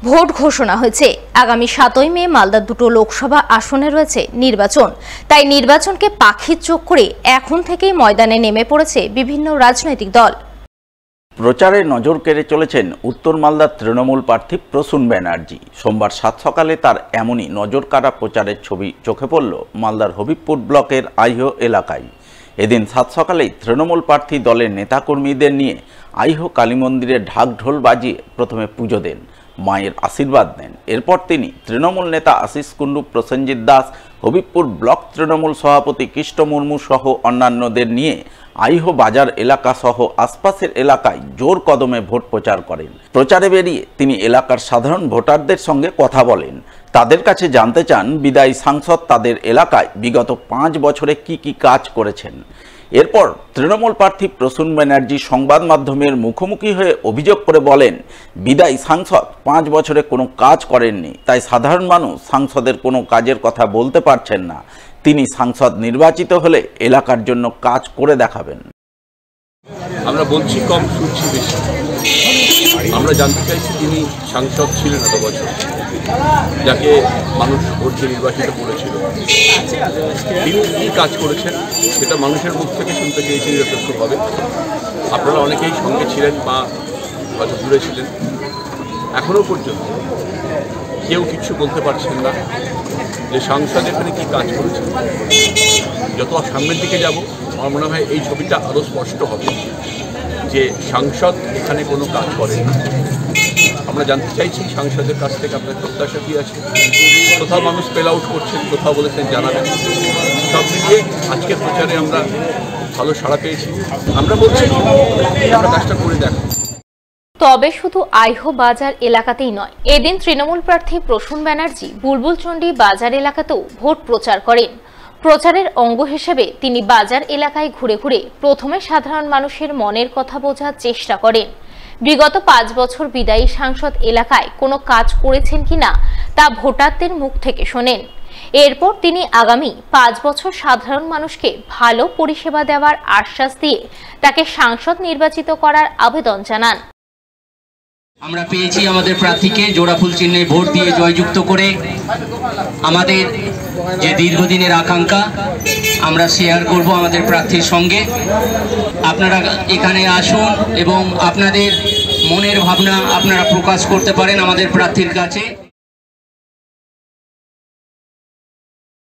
Vote ঘোষণা হয়েছে। আগামী 7ই মে মালদার দুটো লোকসভা আসনে রয়েছে নির্বাচন। তাই নির্বাচনকে পাখির চোখ করে এখন থেকেই ময়দানে নেমে পড়েছে বিভিন্ন রাজনৈতিক দল। প্রচারে নজর কেড়ে চলেছেন উত্তর মালদার তৃণমূল প্রার্থী প্রসূন ব্যানার্জি। সোমবার 7 সকালে তার এমনই নজর কাড়া প্রচারের ছবি চোখে পড়ল মালদার হবিবপুর ব্লকের আইহো এলাকায়। এদিন 7 সকালেই তৃণমূল প্রার্থী দলের নেতাকর্মীদের নিয়ে আইহো কালী মন্দিরে ঢাকঢোল বাজিয়ে প্রথমে পুজো দেন, মায়ের আশীর্বাদ নেন। এরপর তিনি তৃণমূল নেতা আশিস কুণ্ডু, প্রসেনজিৎ দাস, হবিবপুর ব্লক তৃণমূল সভাপতি কৃষ্ণ মুর্মু সহ অন্যান্যদের নিয়ে আইহো বাজার এলাকা সহ আশপাশের এলাকায় জোর কদমে ভোট প্রচার করেন। প্রচারে বেরিয়ে তিনি এলাকার সাধারণ ভোটারদের সঙ্গে কথা বলেন। তাদের কাছে জানতে চান বিদায়ী সাংসদ তাদের এলাকায় বিগত 5 বছরে কি কাজ করেছেন। এরপর তৃণমূল প্রার্থী প্রসূন ব্যানার্জি সংবাদ মাধ্যমের মুখোমুখি হয়ে অভিযোগ করে বলেন, বিদায়ী সাংসদ 5 বছরে কোনো কাজ করেননি, তাই সাধারণ মানুষ সাংসদের কোনো কাজের কথা বলতে পারছেন না। তিনি সাংসদ নির্বাচিত হলে এলাকার জন্য কাজ করে দেখাবেন। আমরা বলছি কম, শুনছি বেশি। আমরা জানতে চাইছি তিনি সাংসদ ছিলেন এত বছর, যাকে মানুষ ভোট দিয়ে নির্বাচিত করেছিল, তিনি কী কাজ করেছেন সেটা মানুষের মুখ থেকে শুনতে চেয়েছি নিরপেক্ষভাবে। আপনারা অনেকেই সঙ্গে ছিলেন বা হয়তো দূরে ছিলেন, এখনও পর্যন্ত কেউ কিছু বলতে পারছেন না যে সাংসদ এখানে কী কাজ করেছেন। যত সামনের দিকে যাব আমার মনে হয় এই ছবিটা আরও স্পষ্ট হবে যে সাংসদ এখানে কোনো কাজ করেন না। আমরা জানতে চাইছি সাংসদের কাছ থেকে আপনার প্রত্যাশা কী আছে। কোথাও মানুষ স্পেল আউট করছেন, কোথাও বলেছেন জানাবেন। সব মিলিয়ে আজকের প্রচারে আমরা ভালো সাড়া পেয়েছি। আমরা বলছি আমরা কাজটা করে দেখো। তবে শুধু আইহো বাজার এলাকাতেই নয়, এদিন তৃণমূল প্রার্থী প্রসূন ব্যানার্জি বুলবুলচন্ডী বাজার এলাকাতেও ভোট প্রচার করেন। প্রচারের অঙ্গ হিসেবে তিনি বাজার এলাকায় ঘুরে ঘুরে প্রথমে সাধারণ মানুষের মনের কথা বোঝার চেষ্টা করেন। বিগত 5 বছর বিদায়ী সাংসদ এলাকায় কোনো কাজ করেছেন কিনা তা ভোটারদের মুখ থেকে শোনেন। এরপর তিনি আগামী 5 বছর সাধারণ মানুষকে ভালো পরিষেবা দেওয়ার আশ্বাস দিয়ে তাকে সাংসদ নির্বাচিত করার আবেদন জানান। আমরা পেয়েছি আমাদের প্রার্থীকে জোড়া ফুল চিহ্নে ভোট দিয়ে জয়যুক্ত করে আমাদের যে দীর্ঘদিনের আকাঙ্ক্ষা আমরা শেয়ার করব আমাদের প্রার্থীর সঙ্গে। আপনারা এখানে আসুন এবং আপনাদের মনের ভাবনা আপনারা প্রকাশ করতে পারেন আমাদের প্রার্থীর কাছে।